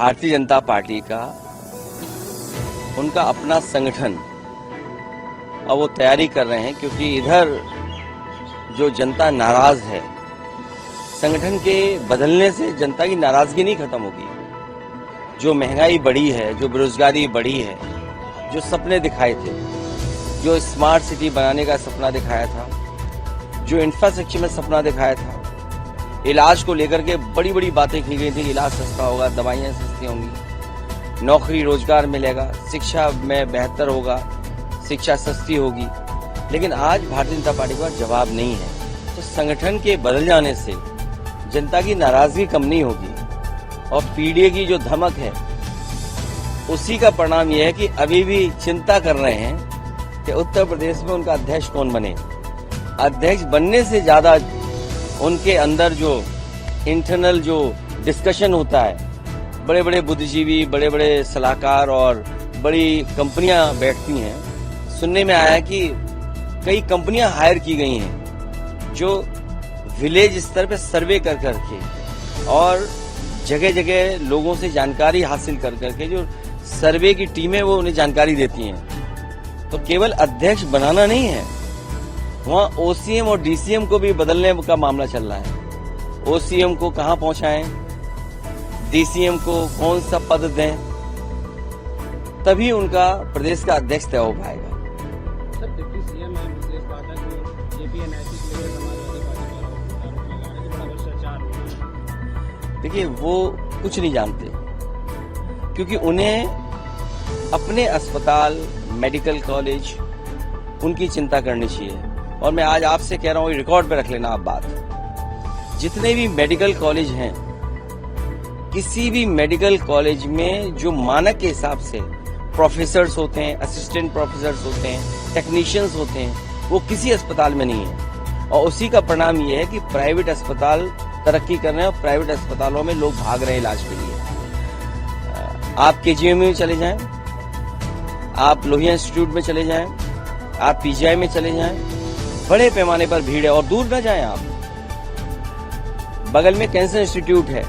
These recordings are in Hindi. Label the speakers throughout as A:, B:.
A: भारतीय जनता पार्टी का उनका अपना संगठन और वो तैयारी कर रहे हैं, क्योंकि इधर जो जनता नाराज है, संगठन के बदलने से जनता की नाराजगी नहीं खत्म होगी। जो महंगाई बढ़ी है, जो बेरोजगारी बढ़ी है, जो सपने दिखाए थे, जो स्मार्ट सिटी बनाने का सपना दिखाया था, जो इंफ्रास्ट्रक्चर में सपना दिखाया था, इलाज को लेकर के बड़ी बड़ी बातें की गई थी। इलाज सस्ता होगा, दवाइयाँ सस्ती होंगी, नौकरी रोजगार मिलेगा, शिक्षा में बेहतर होगा, शिक्षा सस्ती होगी। लेकिन आज भारतीय जनता पार्टी के पास जवाब नहीं है। तो संगठन के बदल जाने से जनता की नाराजगी कम नहीं होगी, और पीडीए की जो धमक है उसी का परिणाम यह है कि अभी भी चिंता कर रहे हैं कि उत्तर प्रदेश में उनका अध्यक्ष कौन बने। अध्यक्ष बनने से ज्यादा उनके अंदर जो इंटरनल जो डिस्कशन होता है, बड़े बड़े बुद्धिजीवी, बड़े बड़े सलाहकार और बड़ी कंपनियां बैठती हैं। सुनने में आया कि कई कंपनियां हायर की गई हैं जो विलेज स्तर पे सर्वे कर करके और जगह जगह लोगों से जानकारी हासिल कर करके जो सर्वे की टीमें वो उन्हें जानकारी देती हैं। तो केवल अध्यक्ष बनाना नहीं है, वहाँ ओसीएम और डीसीएम को भी बदलने का मामला चल रहा है। ओसीएम को कहाँ पहुंचाएं, डीसीएम को कौन सा पद दें, तभी उनका प्रदेश का अध्यक्ष तय हो पाएगा। देखिए, वो कुछ नहीं जानते, क्योंकि उन्हें अपने अस्पताल, मेडिकल कॉलेज, उनकी चिंता करनी चाहिए। और मैं आज आपसे कह रहा हूँ, रिकॉर्ड पे रख लेना आप बात, जितने भी मेडिकल कॉलेज हैं, किसी भी मेडिकल कॉलेज में जो मानक के हिसाब से प्रोफेसर्स होते हैं, असिस्टेंट प्रोफेसर्स होते हैं, टेक्नीशियंस होते हैं, वो किसी अस्पताल में नहीं है। और उसी का परिणाम ये है कि प्राइवेट अस्पताल तरक्की कर रहे हैं और प्राइवेट अस्पतालों में लोग भाग रहे हैं इलाज के लिए। आप केजीएम में चले जाएं, आप लोहिया इंस्टीट्यूट में चले जाएं, आप पीजीआई में चले जाएं, बड़े पैमाने पर भीड़ है। और दूर न जाएं आप, बगल में कैंसर इंस्टीट्यूट है।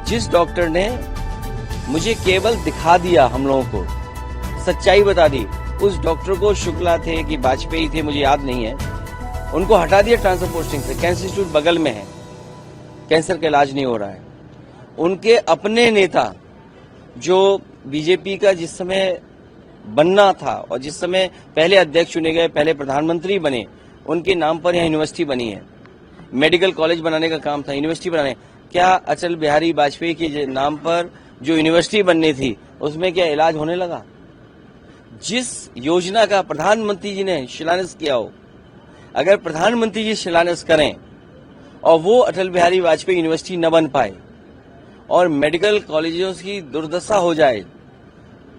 A: जिस डॉक्टर ने मुझे केवल दिखा दिया, हम लोगों को सच्चाई बता दी, उस डॉक्टर को शुक्ला थे कि वाजपेयी थे, मुझे याद नहीं है, उनको हटा दिया ट्रांसफर पोस्टिंग से। कैंसर इंस्टीट्यूट बगल में है, कैंसर का इलाज नहीं हो रहा है। उनके अपने नेता जो बीजेपी का जिस समय बनना था और जिस समय पहले अध्यक्ष चुने गए, पहले प्रधानमंत्री बने, उनके नाम पर यहाँ यूनिवर्सिटी बनी है। मेडिकल कॉलेज बनाने का काम था, यूनिवर्सिटी बनाने। क्या अटल बिहारी वाजपेयी के नाम पर जो यूनिवर्सिटी बननी थी, उसमें क्या इलाज होने लगा? जिस योजना का प्रधानमंत्री जी ने शिलान्यास किया हो, अगर प्रधानमंत्री जी शिलान्यास करें और वो अटल बिहारी वाजपेयी यूनिवर्सिटी न बन पाए और मेडिकल कॉलेजों की दुर्दशा हो जाए,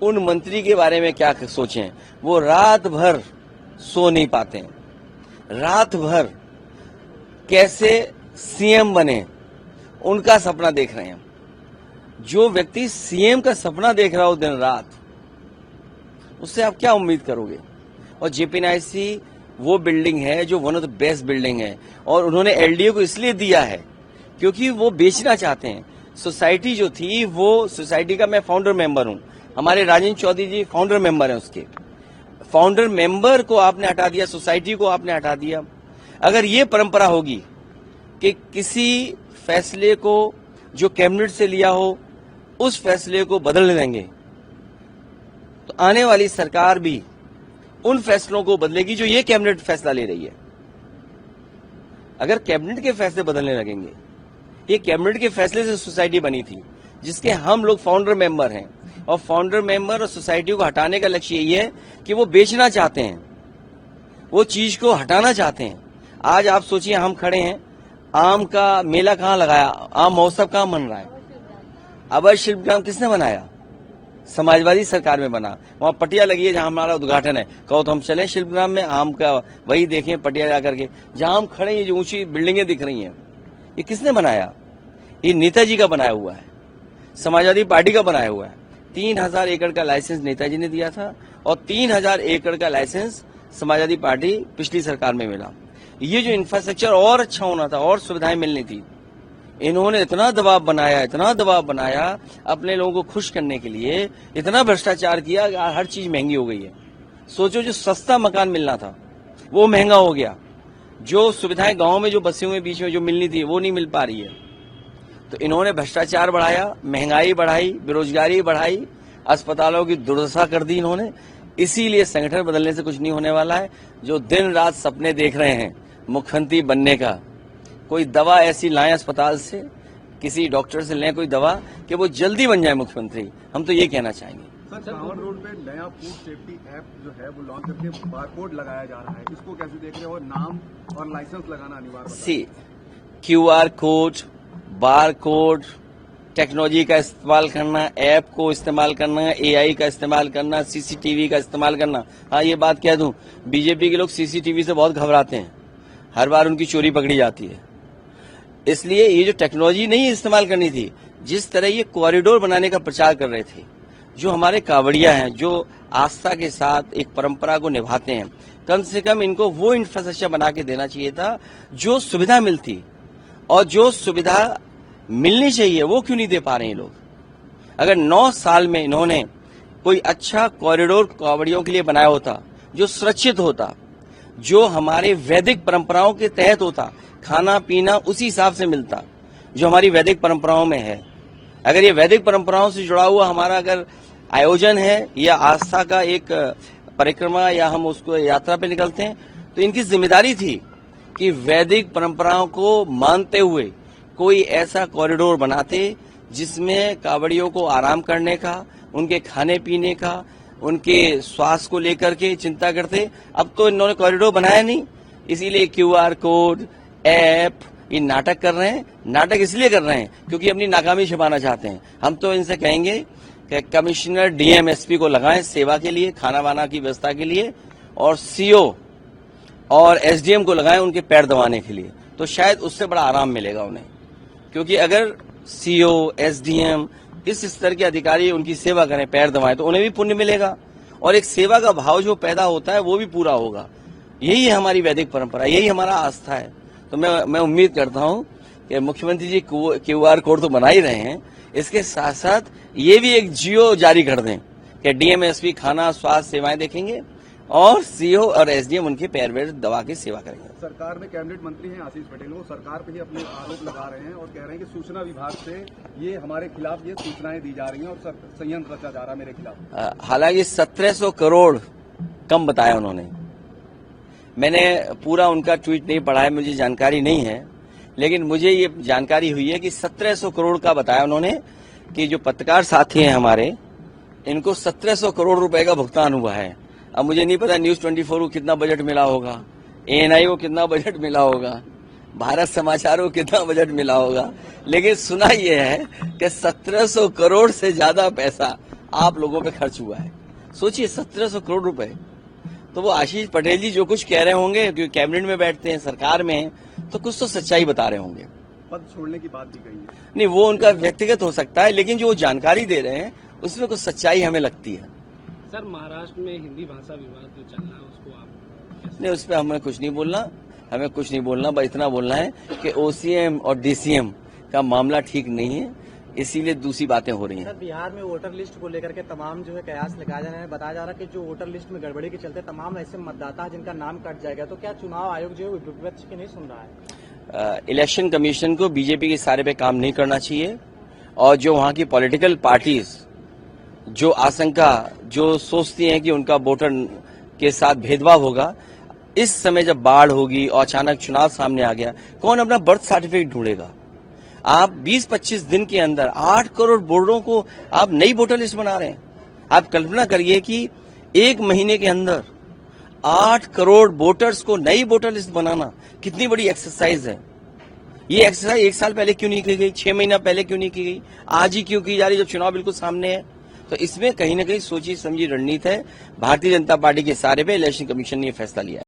A: उन मंत्री के बारे में क्या सोचें? वो रात भर सो नहीं पाते, रात भर कैसे सीएम बने उनका सपना देख रहे हैं। जो व्यक्ति सीएम का सपना देख रहा हो दिन रात, उससे आप क्या उम्मीद करोगे? और जेपीएनआईसी वो बिल्डिंग है जो one of the best building है, और उन्होंने एलडीए को इसलिए दिया है क्योंकि वो बेचना चाहते हैं। सोसाइटी जो थी, वो सोसाइटी का मैं फाउंडर मेंबर हूं, हमारे राजेंद्र चौधरी जी फाउंडर मेंबर हैं। उसके फाउंडर मेंबर को आपने हटा दिया, सोसाइटी को आपने हटा दिया। अगर ये परंपरा होगी कि किसी फैसले को जो कैबिनेट से लिया हो, उस फैसले को बदल देंगे, तो आने वाली सरकार भी उन फैसलों को बदलेगी जो ये कैबिनेट फैसला ले रही है। अगर कैबिनेट के फैसले बदलने लगेंगे, ये कैबिनेट के फैसले से सोसाइटी बनी थी जिसके हम लोग फाउंडर मेंबर हैं, और फाउंडर मेंबर और सोसाइटी को हटाने का लक्ष्य यही है कि वो बेचना चाहते हैं, वो चीज को हटाना चाहते हैं। आज आप सोचिए, हम खड़े हैं, आम का मेला कहाँ लगाया, आम महोत्सव कहाँ बन रहा है? अभय शिल्पग्राम किसने बनाया? समाजवादी सरकार में बना। वहां पटिया लगी है जहां हमारा उद्घाटन है, कहो तो हम चले शिल्पग्राम में आम का, वही देखें पटिया जाकर के। जहां हम खड़े हैं, जो ऊंची बिल्डिंगें दिख रही हैं, ये किसने बनाया? ये नेताजी का बनाया हुआ है, समाजवादी पार्टी का बनाया हुआ है। 3000 एकड़ का लाइसेंस नेताजी ने दिया था, और 3000 एकड़ का लाइसेंस समाजवादी पार्टी पिछली सरकार में मिला। ये जो इंफ्रास्ट्रक्चर और अच्छा होना था और सुविधाएं मिलनी थी, इन्होंने इतना दबाव बनाया अपने लोगों को खुश करने के लिए, इतना भ्रष्टाचार किया कि हर चीज महंगी हो गई है। सोचो, जो सस्ता मकान मिलना था वो महंगा हो गया, जो सुविधाएं गांव में जो बसे हुए बीच में जो मिलनी थी वो नहीं मिल पा रही है। तो इन्होंने भ्रष्टाचार बढ़ाया, महंगाई बढ़ाई, बेरोजगारी बढ़ाई, अस्पतालों की दुर्दशा कर दी इन्होंने। इसीलिए संगठन बदलने से कुछ नहीं होने वाला है। जो दिन रात सपने देख रहे हैं मुख्यमंत्री बनने का, कोई दवा ऐसी लाएं अस्पताल से, किसी डॉक्टर से लें कोई दवा कि वो जल्दी बन जाए मुख्यमंत्री। हम तो ये कहना चाहेंगे।
B: सर, कांवड़ रोड पे नया फूड सेफ्टी ऐप जो है वो लॉन्च करके बारकोड लगाया जा रहा है, इसको कैसे देख रहे हो? नाम और लाइसेंस लगाना अनिवार्य है।
A: QR code, bar code, technology का इस्तेमाल करना, ऐप को इस्तेमाल करना, AI का इस्तेमाल करना, CCTV का इस्तेमाल करना। हाँ, ये बात कह दूं, बीजेपी के लोग CCTV से बहुत घबराते हैं, हर बार उनकी चोरी पकड़ी जाती है। इसलिए ये जो टेक्नोलॉजी नहीं इस्तेमाल करनी थी, जिस तरह ये कॉरिडोर बनाने का प्रचार कर रहे थे, जो हमारे कांवड़िया हैं, जो आस्था के साथ एक परंपरा को निभाते हैं, कम से कम इनको वो इंफ्रास्ट्रक्चर बना के देना चाहिए था जो सुविधा मिलती, और जो सुविधा मिलनी चाहिए वो क्यों नहीं दे पा रहे हैं लोग। अगर 9 साल में इन्होंने कोई अच्छा कॉरिडोर कांवड़ियों के लिए बनाया होता, जो सुरक्षित होता, जो हमारे वैदिक परंपराओं के तहत होता, खाना पीना उसी हिसाब से मिलता जो हमारी वैदिक परंपराओं में है। अगर ये वैदिक परंपराओं से जुड़ा हुआ हमारा अगर आयोजन है या आस्था का एक परिक्रमा या हम उसको यात्रा पे निकलते हैं, तो इनकी जिम्मेदारी थी कि वैदिक परंपराओं को मानते हुए कोई ऐसा कॉरिडोर बनाते जिसमें कांवड़ियों को आराम करने का, उनके खाने पीने का, उनके स्वास्थ्य को लेकर के चिंता करते। अब तो इन्होंने कॉरिडोर बनाया नहीं, इसीलिए QR कोड, ऐप, ये नाटक कर रहे हैं। नाटक इसलिए कर रहे हैं क्योंकि अपनी नाकामी छिपाना चाहते हैं। हम तो इनसे कहेंगे कि कमिश्नर DM SP को लगाएं सेवा के लिए, खाना वाना की व्यवस्था के लिए, और CO और SDM को लगाएं उनके पैर दबाने के लिए, तो शायद उससे बड़ा आराम मिलेगा उन्हें। क्योंकि अगर CO, SDM इस स्तर के अधिकारी उनकी सेवा करें, पैर दबाएं, तो उन्हें भी पुण्य मिलेगा और एक सेवा का भाव जो पैदा होता है वो भी पूरा होगा। यही है हमारी वैदिक परंपरा, यही हमारा आस्था है। तो मैं उम्मीद करता हूं कि मुख्यमंत्री जी QR कोड तो बना ही रहे हैं, इसके साथ साथ ये भी एक जियो जारी कर दें कि DM SP खाना स्वास्थ्य सेवाएं देखेंगे और CO और SDM उनके पैर वेर दबा के सेवा करेंगे।
B: सरकार में कैबिनेट मंत्री हैं आशीष पटेल, वो सरकार पे ही अपने आरोप लगा रहे हैं और कह रहे हैं कि सूचना विभाग से ये हमारे खिलाफ ये सूचनाएं दी जा रही हैं और संयंत्र रचा जा रहा है मेरे खिलाफ।
A: हालांकि 1700 करोड़ कम बताया उन्होंने। मैंने पूरा उनका ट्वीट नहीं पढ़ा है, मुझे जानकारी नहीं है, लेकिन मुझे ये जानकारी हुई है कि 1700 करोड़ का बताया उन्होंने कि जो पत्रकार साथी हैं हमारे, इनको 1700 करोड़ रुपए का भुगतान हुआ है। अब मुझे नहीं पता News 24 को कितना बजट मिला होगा, ANI को कितना बजट मिला होगा, भारत समाचार को कितना बजट मिला होगा, लेकिन सुना यह है कि 1700 करोड़ से ज्यादा पैसा आप लोगों पे खर्च हुआ है। सोचिए 1700 करोड़ रुपए। तो वो आशीष पटेल जी जो कुछ कह रहे होंगे, क्योंकि कैबिनेट में बैठते हैं, सरकार में हैं, तो कुछ तो सच्चाई बता रहे होंगे।
B: पद छोड़ने की बात भी कही है।
A: नहीं, वो उनका व्यक्तिगत हो सकता है, लेकिन जो वो जानकारी दे रहे हैं उसमें कुछ सच्चाई हमें लगती है।
C: सर, महाराष्ट्र में हिंदी भाषा विवाद जो चल रहा है उसको आप
A: नहीं, उस पर हमें कुछ नहीं बोलना, हमें कुछ नहीं बोलना, बस इतना बोलना है कि OCM और DCM का मामला ठीक नहीं है, इसीलिए दूसरी बातें हो रही हैं।
D: सर, बिहार में वोटर लिस्ट को लेकर के तमाम जो है कयास लगाया जा रहा है, बताया जा रहा है कि जो वोटर लिस्ट में गड़बड़ी के चलते तमाम ऐसे मतदाता हैं जिनका नाम कट जाएगा, तो क्या चुनाव आयोग जो है विपक्ष की नहीं सुन रहा है?
A: इलेक्शन कमीशन को बीजेपी के सारे पे काम नहीं करना चाहिए, और जो वहां की पॉलिटिकल पार्टीज जो आशंका, जो सोचती हैं कि उनका वोटर के साथ भेदभाव होगा, इस समय जब बाढ़ होगी और अचानक चुनाव सामने आ गया, कौन अपना बर्थ सर्टिफिकेट ढूंढेगा? आप 20-25 दिन के अंदर 8 करोड़ वोटरों को आप नई वोटर लिस्ट बना रहे हैं। आप कल्पना करिए कि 1 महीने के अंदर 8 करोड़ वोटर्स को नई वोटर लिस्ट बनाना कितनी बड़ी एक्सरसाइज है। ये एक्सरसाइज 1 साल पहले क्यों नहीं की गई, 6 महीना पहले क्यों नहीं की गई, आज ही क्यों की जा रही जब चुनाव बिल्कुल सामने है? तो इसमें कहीं ना कहीं सोची समझी रणनीति है भारतीय जनता पार्टी के सारे पे। इलेक्शन कमीशन ने यह फैसला लिया है।